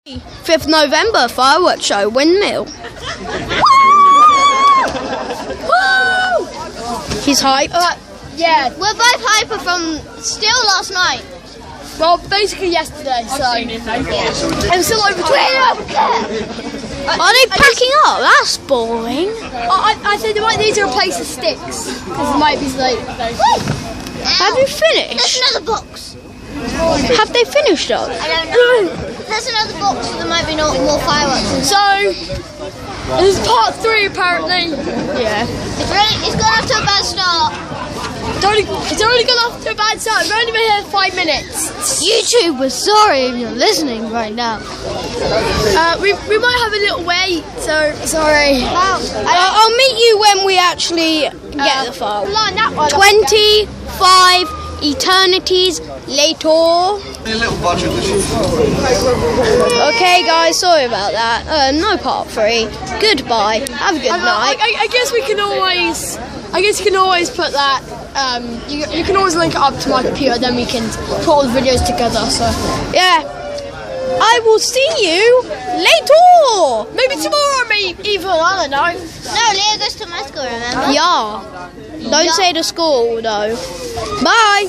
5th November fireworks show, Windmill. Woo! He's hyped. Yeah, we're both hyper from still last night. Well, basically yesterday, so I'm still over 20. Are they packing up? That's boring. I think they might need to replace the sticks because it might be late. Have you There's finished? another box. Have they finished up? I don't know. There's another box, so there might be no more fireworks. So this is part 3 apparently. Yeah. It's gone off to a bad start. It's already gone off to a bad start. We've only been here 5 minutes. YouTube, we're sorry if you're listening right now. We might have a little wait, so sorry. I'll meet you when we actually get the file. Line that one. 25 eternities later. A little budget this year. Okay, guys, sorry about that. No part 3. Goodbye. Have a good night. I guess we can always. I guess you can always put that. You can always link it up to my computer. Then we can put all the videos together. So Yeah. I will see you later. maybe tomorrow, maybe even I don't know. No, Leo goes to my school, remember? Yeah. Don't say the school though. Bye.